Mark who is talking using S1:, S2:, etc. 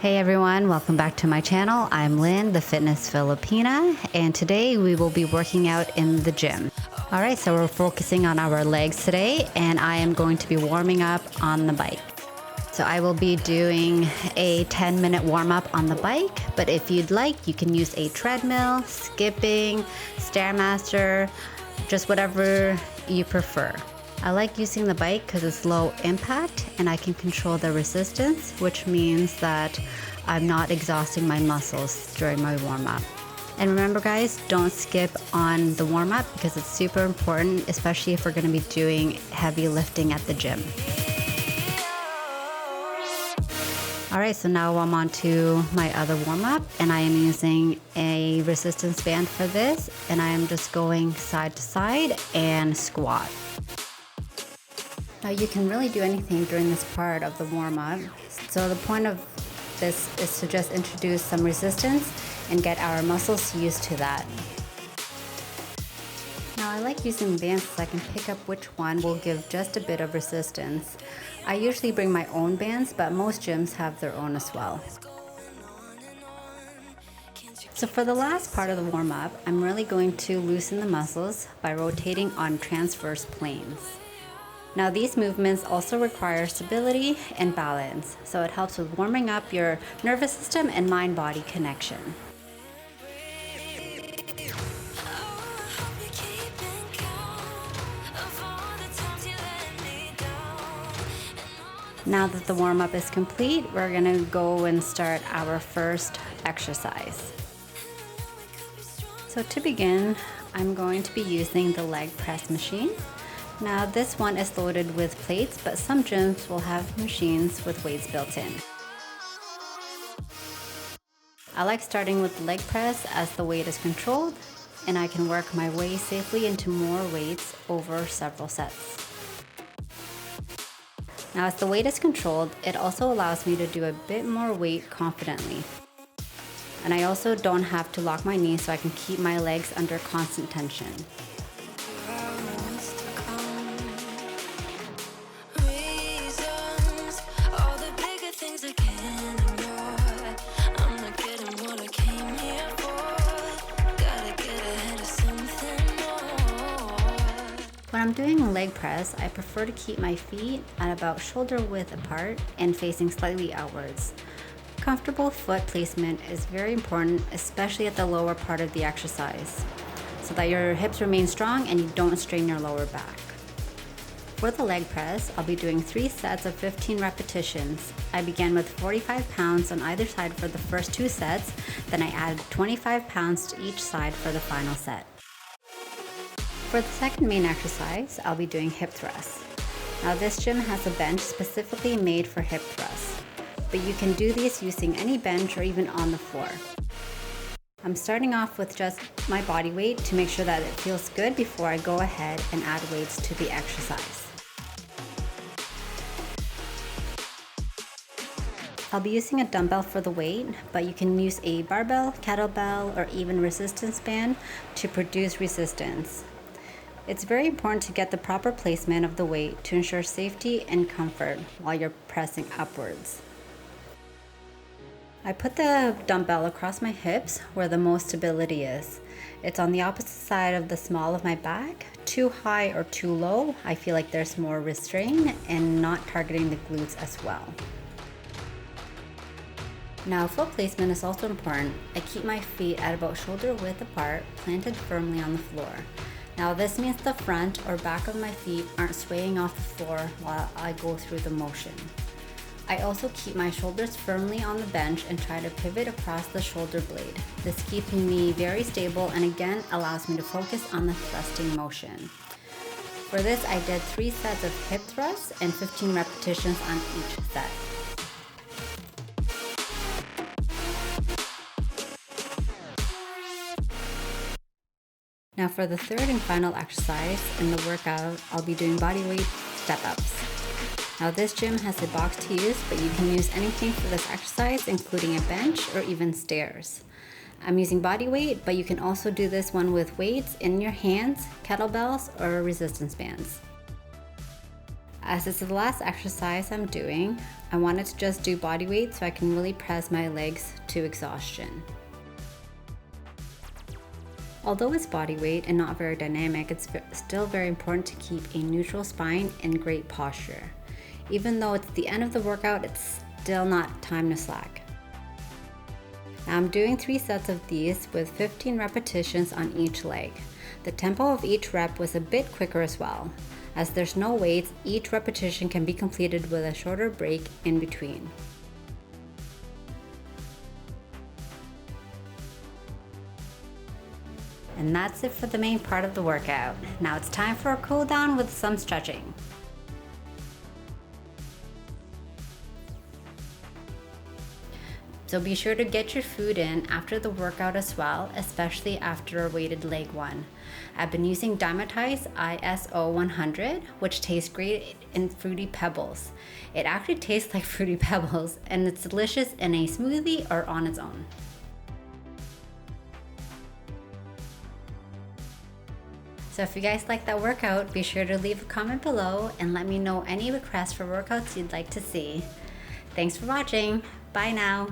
S1: Hey everyone, welcome back to my channel. I'm Lynn, the Fitness Filipina, and today we will be working out in the gym. All right, so we're focusing on our legs today, and I am going to be warming up on the bike. So I will be doing a 10-minute warm-up on the bike, but if you'd like, you can use a treadmill, skipping, Stairmaster, just whatever you prefer. I like using the bike because it's low impact and I can control the resistance, which means that I'm not exhausting my muscles during my warm-up. And remember guys, don't skip on the warm-up because it's super important, especially if we're going to be doing heavy lifting at the gym. Alright, so now I'm on to my other warm-up, and I am using a resistance band for this, and I am just going side to side and squat. Now you can really do anything during this part of the warm-up, so the point of this is to just introduce some resistance and get our muscles used to that. Now I like using bands so I can pick up which one will give just a bit of resistance. I usually bring my own bands, but most gyms have their own as well. So for the last part of the warm-up, I'm really going to loosen the muscles by rotating on transverse planes. Now these movements also require stability and balance, so it helps with warming up your nervous system and mind-body connection. Now that the warm-up is complete, we're gonna go and start our first exercise. So to begin, I'm going to be using the leg press machine. Now this one is loaded with plates, but some gyms will have machines with weights built in. I like starting with the leg press as the weight is controlled, and I can work my way safely into more weights over several sets. Now as the weight is controlled, it also allows me to do a bit more weight confidently. And I also don't have to lock my knees, so I can keep my legs under constant tension. When I'm doing a leg press, I prefer to keep my feet at about shoulder width apart and facing slightly outwards. Comfortable foot placement is very important, especially at the lower part of the exercise, so that your hips remain strong and you don't strain your lower back. For the leg press, I'll be doing 3 sets of 15 repetitions. I began with 45 pounds on either side for the first 2 sets, then I added 25 pounds to each side for the final set. For the second main exercise, I'll be doing hip thrusts. Now this gym has a bench specifically made for hip thrusts, but you can do these using any bench or even on the floor. I'm starting off with just my body weight to make sure that it feels good before I go ahead and add weights to the exercise. I'll be using a dumbbell for the weight, but you can use a barbell, kettlebell, or even resistance band to produce resistance. It's very important to get the proper placement of the weight to ensure safety and comfort while you're pressing upwards. I put the dumbbell across my hips where the most stability is. It's on the opposite side of the small of my back. Too high or too low, I feel like there's more restraint and not targeting the glutes as well. Now foot placement is also important. I keep my feet at about shoulder width apart, planted firmly on the floor. Now this means the front or back of my feet aren't swaying off the floor while I go through the motion. I also keep my shoulders firmly on the bench and try to pivot across the shoulder blade. This keeps me very stable and again allows me to focus on the thrusting motion. For this I did 3 sets of hip thrusts and 15 repetitions on each set. Now for the third and final exercise in the workout, I'll be doing bodyweight step-ups. Now this gym has a box to use, but you can use anything for this exercise, including a bench or even stairs. I'm using body weight, but you can also do this one with weights in your hands, kettlebells, or resistance bands. As this is the last exercise I'm doing, I wanted to just do body weight so I can really press my legs to exhaustion. Although it's body weight and not very dynamic, it's still very important to keep a neutral spine and great posture. Even though it's the end of the workout, it's still not time to slack. Now I'm doing 3 sets of these with 15 repetitions on each leg. The tempo of each rep was a bit quicker as well. As there's no weights, each repetition can be completed with a shorter break in between. And that's it for the main part of the workout. Now it's time for a cool down with some stretching. So be sure to get your food in after the workout as well, especially after a weighted leg one. I've been using Dymatize ISO 100, which tastes great in Fruity Pebbles. It actually tastes like Fruity Pebbles, and it's delicious in a smoothie or on its own. So if you guys like that workout, be sure to leave a comment below and let me know any requests for workouts you'd like to see. Thanks for watching. Bye now.